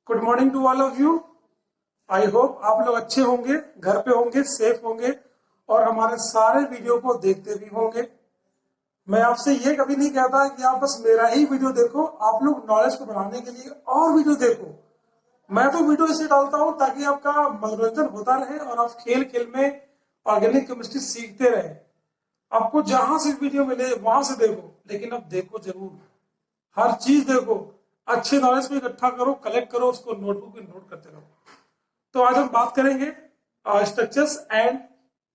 Good morning to all of you. आई होप आप लोग अच्छे होंगे, घर पे होंगे, सेफ होंगे और हमारे सारे वीडियो को देखते भी होंगे। मैं आपसे ये कभी नहीं कहता कि आप बस मेरा ही वीडियो देखो, आप लोग नॉलेज को बढ़ाने के लिए और वीडियो देखो। मैं तो वीडियो इसलिए डालता हूं ताकि आपका मनोरंजन होता रहे और आप खेल खेल में ऑर्गेनिक केमिस्ट्री सीखते रहे। आपको जहां से वीडियो मिले वहां से देखो, लेकिन अब देखो जरूर, हर चीज देखो, अच्छे नॉलेज को इकट्ठा करो, कलेक्ट करो, उसको नोटबुक में नोट करते रहो। तो आज हम बात करेंगे स्ट्रक्चर्स एंड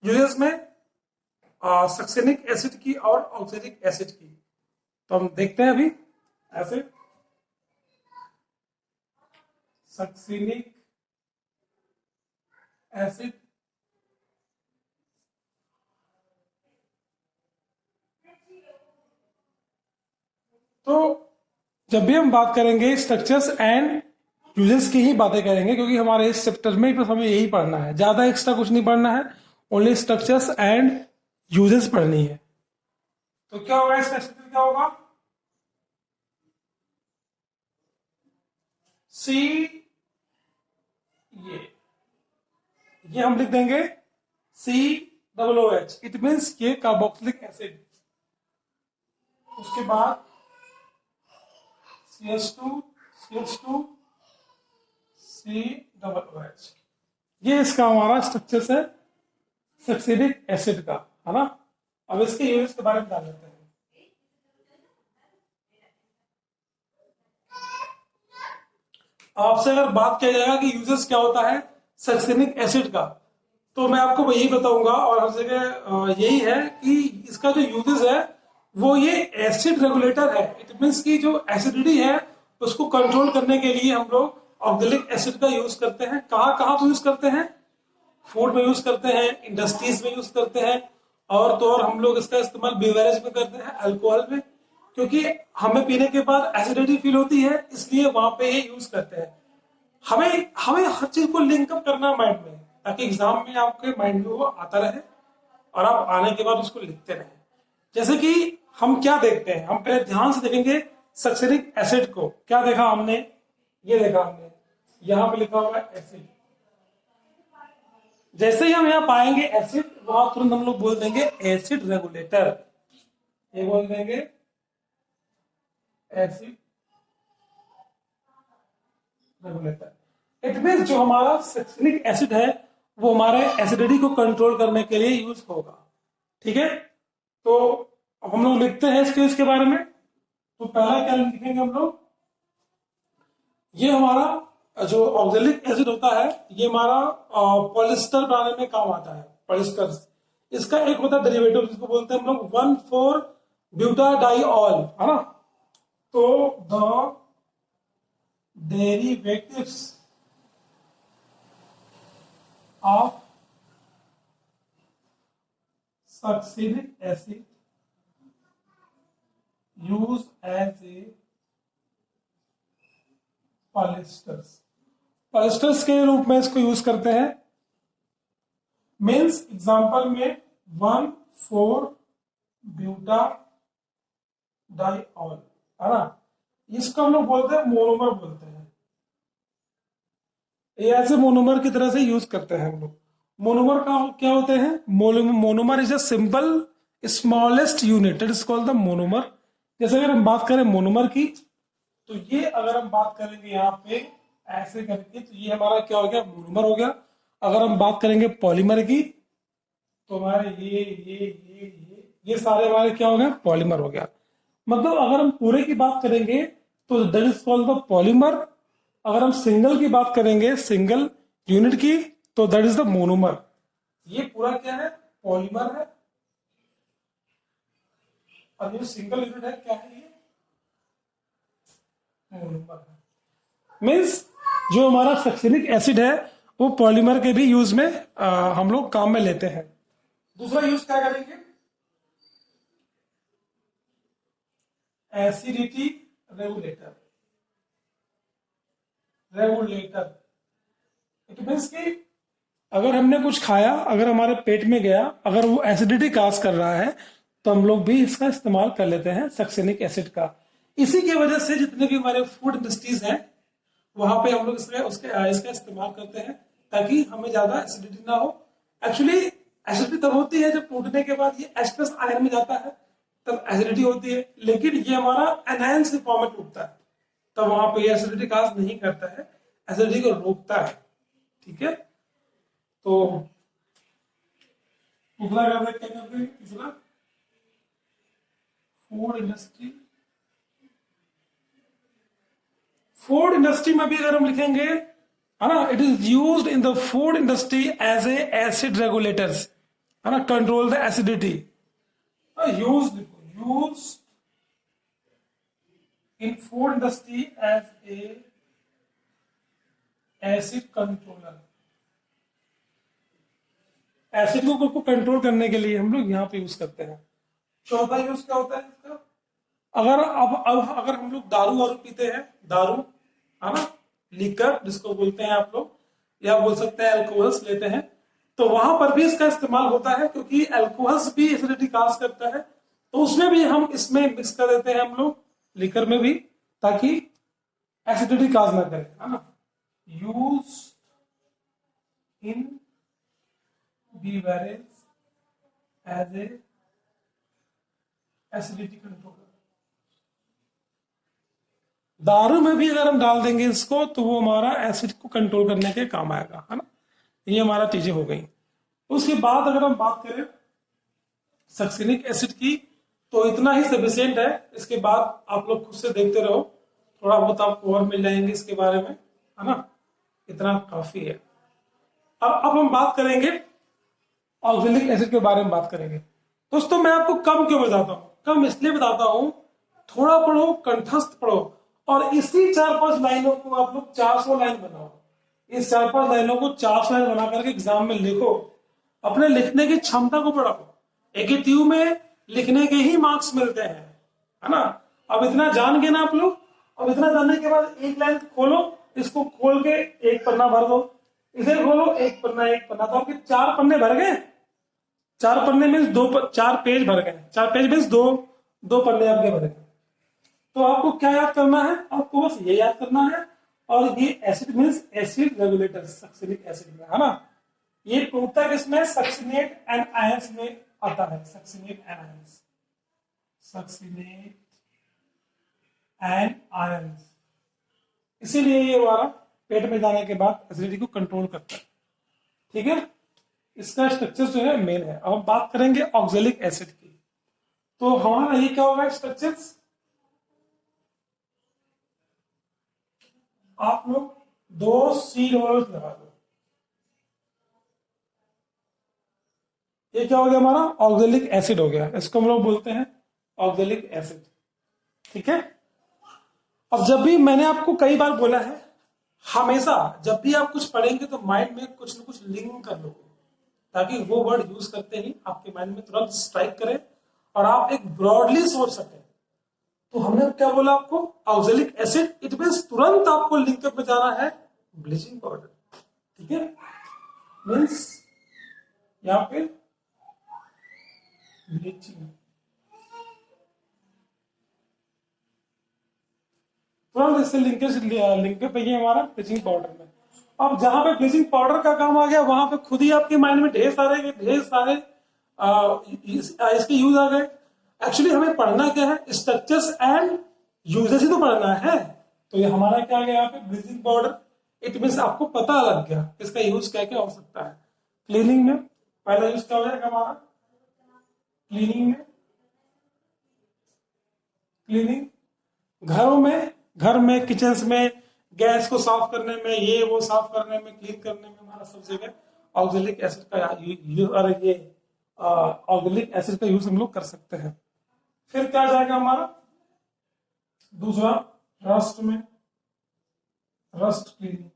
यूजेस में सक्सेनिक एसिड की और ऑक्सैलिक एसिड की। तो हम देखते हैं अभी एसिड, सक्सेनिक एसिड, तो जब भी हम बात करेंगे स्ट्रक्चर्स एंड यूजेस की ही बातें करेंगे, क्योंकि हमारे इस चैप्टर में बस हमें यही पढ़ना है, ज्यादा एक्स्ट्रा कुछ नहीं पढ़ना है, ओनली स्ट्रक्चर्स एंड यूजेस पढ़नी है। तो क्या होगा इसका स्ट्रक्चर, क्या होगा, सी, ये हम लिख देंगे COOH, इट मीन्स ये कार्बोक्सिलिक एसिड। उसके बाद CH2 COOH, ये इसका हमारा स्ट्रक्चर है सक्सेनिक एसिड का, है ना। अब इसके यूजेस के बारे में जान लेते हैं। आपसे अगर बात किया जाएगा कि यूजेस क्या होता है सक्सेनिक एसिड का, तो मैं आपको यही बताऊंगा और हर जगह यही है कि इसका जो यूजेस है वो ये एसिड रेगुलेटर है। इट मीन्स की जो एसिडिटी है उसको कंट्रोल करने के लिए हम लोग ऑक्सैलिक एसिड का यूज करते हैं। कहाँ कहाँ तो यूज करते हैं, फूड में यूज करते हैं, इंडस्ट्रीज में यूज करते हैं, और तो और हम लोग इसका इस्तेमाल बेवरेज में करते हैं, अल्कोहल में, क्योंकि हमें पीने के बाद एसिडिटी फील होती है, इसलिए वहां पे ये यूज करते हैं। हमें हमें हर चीज को लिंक अप करना है माइंड में, ताकि एग्जाम में आपके माइंड में वो आता रहे और आप आने के बाद उसको लिखते रहे। जैसे कि हम क्या देखते हैं, हम पहले ध्यान से देखेंगे सक्सेनिक एसिड को। क्या देखा हमने, ये देखा हमने, यहां पे लिखा हुआ एसिड। जैसे ही हम यहाँ पाएंगे एसिड, वहां तुरंत हम लोग बोल देंगे एसिड रेगुलेटर, ये बोल देंगे एसिड रेगुलेटर। इट मीन्स जो हमारा सक्सेनिक एसिड है वो हमारे एसिडिटी को कंट्रोल करने के लिए यूज होगा। ठीक है, तो अब हम लोग लिखते हैं इसके बारे में। तो पहला क्या लिखेंगे हम लोग, ये हमारा जो ऑक्सैलिक एसिड होता है ये हमारा पॉलिस्टर बनाने में काम आता है, पॉलिस्टर। इसका एक होता है डेरिवेटिव, जिसको बोलते हैं हम लोग 1,4-ब्यूटाडाइऑल, है ना। तो the derivatives of succinic acid use as a polyesters के रूप में इसको यूज करते हैं। मीन्स एग्जांपल में 1,4-ब्यूटाडाइऑल, है ना। इसको हम लोग बोलते हैं मोनोमर बोलते हैं। ये ऐसे मोनोमर की तरह से यूज करते हैं हम लोग। मोनोमर का क्या होते हैं, monomer is a simple smallest unit, it is called the monomer. जैसे अगर हम बात करें मोनोमर की, तो ये अगर हम बात करेंगे यहाँ पे ऐसे करके, तो ये हमारा क्या हो गया, मोनोमर हो गया। अगर हम बात करेंगे पॉलीमर की, तो हमारे ये सारे हमारे क्या हो गए, पॉलीमर हो गया। मतलब अगर हम पूरे की बात करेंगे तो that is called the polymer. अगर हम सिंगल की बात करेंगे, सिंगल यूनिट की, तो दैट इज द मोनोमर। ये पूरा क्या है, पॉलीमर है, और ये सिंगल यूनिट है, क्या है, ये मोनोमर है। मीन्स जो हमारा सक्सेनिक एसिड है वो पॉलीमर के भी यूज में हम लोग काम में लेते हैं। दूसरा यूज क्या करेंगे, एसिडिटी रेगुलेटर। इट मीन्स कि अगर हमने कुछ खाया, अगर हमारे पेट में गया, अगर वो एसिडिटी काज कर रहा है, तो हम लोग भी इसका इस्तेमाल कर लेते हैं सक्सेनिक एसिड का। इसी की वजह से जितने भी हमारे फूड इंडस्ट्रीज हैं वहां पे हम लोग इसका इस्तेमाल करते हैं ताकि हमें ज्यादा एसिडिटी ना हो। एक्चुअली एसिडिटी तब होती है जब टूटने के बाद ये H प्लस आयन में जाता है, तब एसिडिटी होती है, लेकिन ये हमारा एनहांस फॉर्म में टूटता है, तब वहां पे एसिडिटी काज नहीं करता है, एसिडिटी को रोकता है। ठीक है, तो अगला क्या करते हैं, तीसरा फूड इंडस्ट्री। फूड इंडस्ट्री में भी अगर हम लिखेंगे, है ना, it is used in the food industry as a acid regulators, है ना, control the acidity. Use in food industry as a acid controller. Acid को कंट्रोल करने के लिए हम लोग यहाँ पे यूज करते हैं। चौथा यूज क्या होता है इसका, अब अगर हम लोग दारू वारू पीते हैं, दारू, है ना, लीकर जिसको बोलते हैं आप लोग, या बोल सकते हैं अल्कोहल्स लेते हैं, तो वहां पर भी इसका इस्तेमाल होता है, क्योंकि अल्कोहल्स भी एसिडिटी काज करता है, तो उसमें भी हम इसमें मिक्स कर देते हैं हम लोग, लीकर में भी, ताकि एसिडिटी काज ना करे, है ना। Use in beverage as a acidity controller. दारू में भी अगर हम डाल देंगे इसको तो वो हमारा एसिड को कंट्रोल करने के काम आएगा, है ना। ये हमारा चीजें हो गई। उसके बाद अगर हम बात करें सक्सिनिक एसिड की, तो इतना ही सफिशिएंट है। इसके बाद आप लोग खुद से देखते रहो, थोड़ा बहुत आपको और मिल जाएंगे इसके बारे में, है ना, इतना काफी है। अब हम बात करेंगे ऑक्जेलिक एसिड के बारे में बात करेंगे। दोस्तों मैं आपको कम क्यों बताता हूँ, कम इसलिए बताता हूँ, थोड़ा पढ़ो, कंठस्थ पढ़ो, और इसी 4-5 लाइनों को आप लोग 400 लाइन बनाओ। इस 4-5 लाइनों को 400 लाइन बना करके एग्जाम में लिखो, अपने लिखने की क्षमता को बढ़ाओ। AKTU में लिखने के ही मार्क्स मिलते हैं, है ना। अब इतना जान गए ना आप लोग, अब इतना जानने के बाद एक लाइन खोलो, इसको खोल के एक पन्ना भर दो, इसे खोलो एक पन्ना, तो आपके 4 पन्ने भर गए। 4 पन्ने मीन्स 4 पेज भर गए, 4 पेज मीन्स दो पन्ने आपके भर गए। तो आपको क्या याद करना है, आपको बस ये याद करना है। और ये acid means acid regulator, succinic acid में, है ना। ये टूटता किसमें, सक्सिनेट एंड आयंस में आता है, succinate and ions, succinate and ions. इसीलिए ये हमारा पेट में जाने के बाद एसिडिटी को कंट्रोल करता है। ठीक है, इसका स्ट्रक्चर जो है मेन है। अब हम बात करेंगे ऑक्जेलिक एसिड की, तो हमारा ये क्या होगा स्ट्रक्चर्स, आप लोग 2 C डबल लगा दो। ये क्या हो गया हमारा, ऑक्जेलिक एसिड हो गया, इसको हम लोग बोलते हैं ऑक्जेलिक एसिड। ठीक है, अब जब भी मैंने आपको कई बार बोला है, हमेशा जब भी आप कुछ पढ़ेंगे तो माइंड में कुछ ना कुछ लिंक कर लोगे, ताकि वो वर्ड यूज करते ही आपके माइंड में तुरंत स्ट्राइक करे और आप एक ब्रॉडली सोच सके। तो हमने क्या बोला आपको, ऑक्जेलिक एसिड, इट मींस तुरंत आपको लिंकअप में जाना है ब्लीचिंग पाउडर। ठीक है, मीन्स यहां पे ब्लीचिंग, तुरंत इससे लिंकअप है हमारा ब्लीचिंग पाउडर में। अब जहां पे ब्लीचिंग पाउडर का काम आ गया, वहां पे खुद ही आपके माइंड में ढेर सारे इसके यूज आ गए। एक्चुअली हमें पढ़ना क्या है, स्ट्रक्चर्स एंड यूजेस ही तो पढ़ना है। तो ये हमारा क्या आ गया यहाँ पे, ब्लीचिंग पाउडर। इट मीन्स आपको पता लग गया इसका यूज क्या क्या हो सकता है। क्लीनिंग में पहला यूज क्या हो जाएगा हमारा, क्लीनिंग में, क्लीनिंग घर में किचन्स में, गैस को साफ करने में, ये वो साफ करने में, क्लीन करने में हमारा सब जगह ऑक्जेलिक एसिड का ऑक्जेलिक एसिड का यूज हम लोग कर सकते हैं। फिर क्या जाएगा हमारा दूसरा, रस्ट में, रस्ट क्लीनिंग।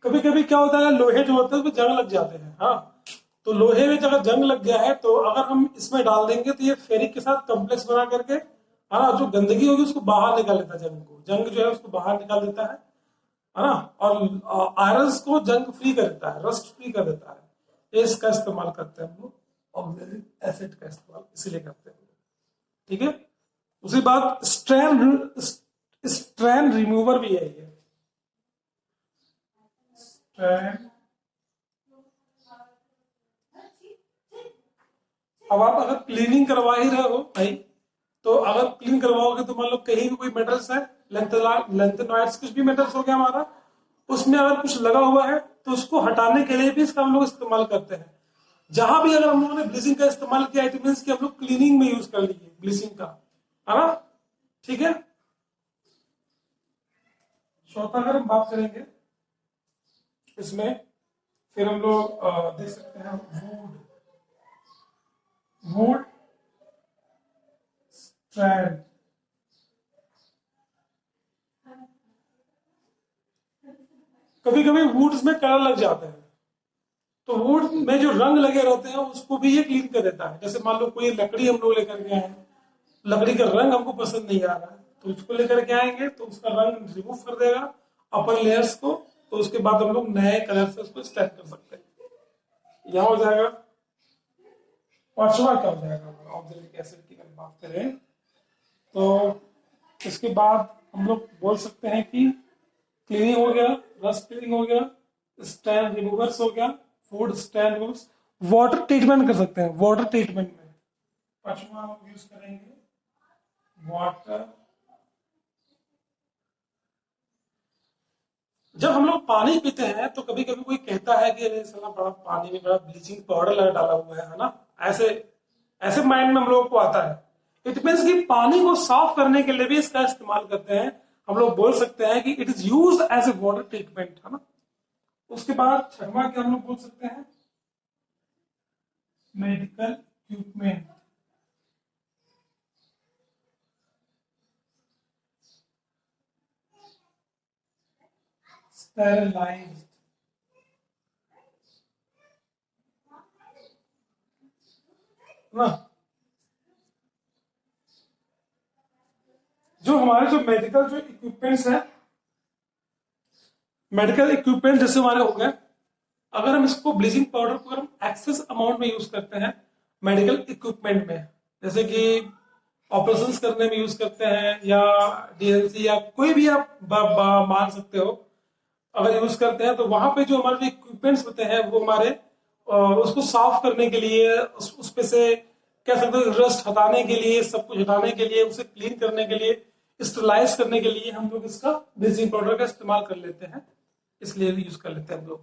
कभी कभी क्या होता है, लोहे जो होते हैं उसमें जंग लग जाते हैं। हाँ, तो लोहे में अगर जंग लग गया है तो अगर हम इसमें डाल देंगे तो ये फेरिक के साथ कॉम्प्लेक्स बना करके, हाँ, जो गंदगी होगी उसको बाहर निकाल देता है, जंग जो है उसको बाहर निकाल देता है ना। और आयरन्स को जंग फ्री कर देता है, रस्ट फ्री कर देता है। इसका इस्तेमाल करते हैं हम लोग, ऑक्जेलिक एसिड का इस्तेमाल इसीलिए करते हैं। ठीक है, उसके बाद स्ट्रैंड रिमूवर भी है ये, स्ट्रैंड। अब आप अगर क्लीनिंग करवा ही रहे हो भाई, तो अगर क्लीन करवाओगे तो मान लो कहीं भी कोई मेटल्स है, लेंथेनॉइड्स कुछ भी मेटल्स हो गया हमारा, उसमें अगर कुछ लगा हुआ है तो उसको हटाने के लिए भी इसका हम लोग इस्तेमाल करते हैं। जहां भी अगर हम लोगों ने ब्लीचिंग का इस्तेमाल किया इट मीन्स कि हम लोग क्लीनिंग में यूज कर लीजिए ब्लीचिंग का, है ना। ठीक है, चौथा अगर हम बात करेंगे इसमें, फिर हम लोग देख सकते हैं वुड, वुड स्ट्रैंड। कभी कभी वुड्स में कलर लग जाते हैं, तो वुड में जो रंग लगे रहते हैं उसको भी ये क्लीन कर देता है। जैसे मान लो कोई लकड़ी हम लोग लेकर के आए हैं, लकड़ी का रंग हमको पसंद नहीं आ रहा है, तो उसको लेकर के आएंगे तो उसका रंग रिमूव कर देगा अपर लेयर्स को, तो उसके बाद हम लोग नए कलर से उसको स्टैक कर सकते हैं। यह हो जाएगा। पांचवा क्या हो जाएगा ऑक्जेलिक एसिड की अगर बात करें, तो इसके बाद हम लोग बोल सकते हैं कि क्लीनिंग हो गया, रस्ट क्लीनिंग हो गया, स्टैंड रिमूवर्स हो गया, food stand removers, water treatment कर सकते हैं। वाटर ट्रीटमेंट में पांचवा हम यूज करेंगे वाटर। जब हम लोग पानी पीते हैं तो कभी कभी कोई कहता है कि अरे साला बड़ा पानी में बड़ा ब्लीचिंग पाउडर लगा डाला हुआ है ना, ऐसे ऐसे माइंड में हम लोगों को आता है। इट मीन्स कि पानी को साफ करने के लिए भी इसका इस्तेमाल करते हैं। हम लोग बोल सकते हैं कि it is use as a water treatment, है ना। उसके बाद छठवां क्या हम लोग बोल सकते हैं, मेडिकल इक्विपमेंट। स्टेरिलाइज्ड, ना। जो हमारे जो मेडिकल जो इक्विपमेंट्स है, मेडिकल इक्विपमेंट जैसे हमारे हो गए, अगर हम इसको ब्लीचिंग पाउडर को अगर हम एक्सेस अमाउंट में यूज करते हैं मेडिकल इक्विपमेंट में, जैसे कि ऑपरेशंस करने में यूज करते हैं या डीएनसी या कोई भी आप मान सकते हो, अगर यूज करते हैं तो वहां पे जो हमारे इक्विपमेंट्स होते हैं वो हमारे उसको साफ करने के लिए, उस पे से कह सकते हो रस्ट हटाने के लिए, सब कुछ हटाने के लिए, उसे क्लीन करने के लिए, स्टरलाइज करने के लिए हम लोग इसका ब्लीचिंग पाउडर का इस्तेमाल कर लेते हैं, इसलिए भी यूज कर लेते हैं हम लोग,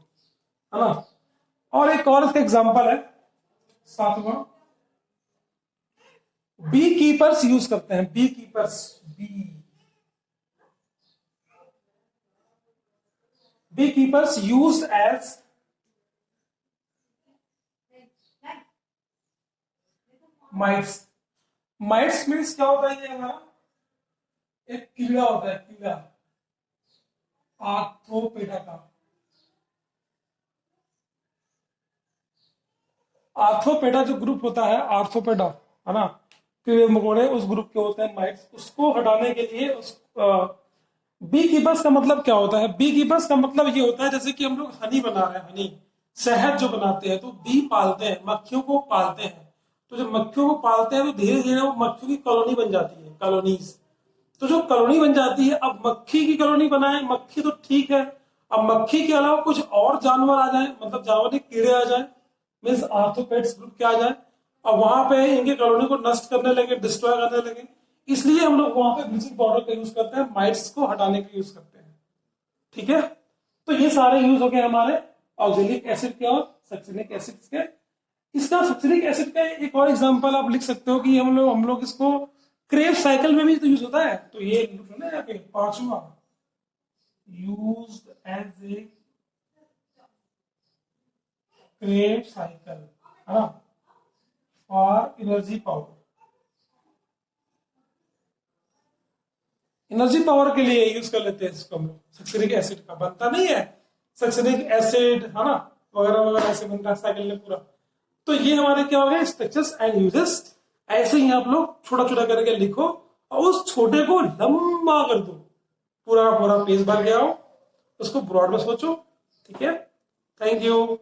है ना। और एक और इसका एग्जांपल है सातवां, बी कीपर्स यूज करते हैं। Beekeepers, beekeepers use as mites. Mites means क्या होता है, ये हमारा एक कीड़ा होता है, कीड़ा आर्थ्रोपेडा का। आर्थ्रोपेडा जो ग्रुप होता है, आर्थ्रोपेडा, है ना, कीड़े मकोड़े उस ग्रुप के होते हैं माइट्स, उसको हटाने के लिए बी कीपर्स का मतलब क्या होता है, बी कीपर्स का मतलब ये होता है जैसे कि हम लोग हनी बना रहे हैं, हनी शहद जो बनाते हैं, तो बी पालते हैं, मक्खियों को पालते हैं। तो जब मक्खियों को पालते हैं तो धीरे धीरे वो मक्खियों की कॉलोनी बन जाती है, कॉलोनीज। तो जो कॉलोनी बन जाती है, अब मक्खी की कॉलोनी बनाए, मक्खी तो ठीक है, अब मक्खी के अलावा कुछ और जानवर आ जाए, मतलब जानवर के कीड़े आ जाए, मीन्स आर्थ्रोपेड्स ग्रुप के आ जाए, और वहां पे इनके कॉलोनी को नष्ट करने लगे, डिस्ट्रॉय करने लगे, इसलिए हम लोग वहां पे ब्लीचिंग पाउडर का यूज करते हैं, माइट्स को हटाने के यूज करते हैं। ठीक है, तो ये सारे यूज हो गए हमारे ऑक्जेलिक एसिड के और सक्सिनिक एसिड के। इसका सक्सिनिक एसिड का एक और एग्जांपल आप लिख सकते हो कि हम लोग इसको क्रेब्स साइकिल में भी तो यूज होता है, तो ये ना यहाँ पे पांचवा, used as a Krebs cycle, है ना, for energy power. Energy power के लिए यूज कर लेते हैं इसको हम लोग। सक्सिनिक एसिड का बनता नहीं है, सक्सिनिक एसिड, है ना, वगैरह वगैरह ऐसे बनता है साइकिल में पूरा। तो ये हमारे क्या हो गए स्ट्रक्चर्स एंड यूजेस। ऐसे ही आप लोग छोटा छोटा करके लिखो और उस छोटे को लंबा कर दो, पूरा पूरा पेज भर गया हो, उसको ब्रॉड में सोचो। ठीक है, थैंक यू।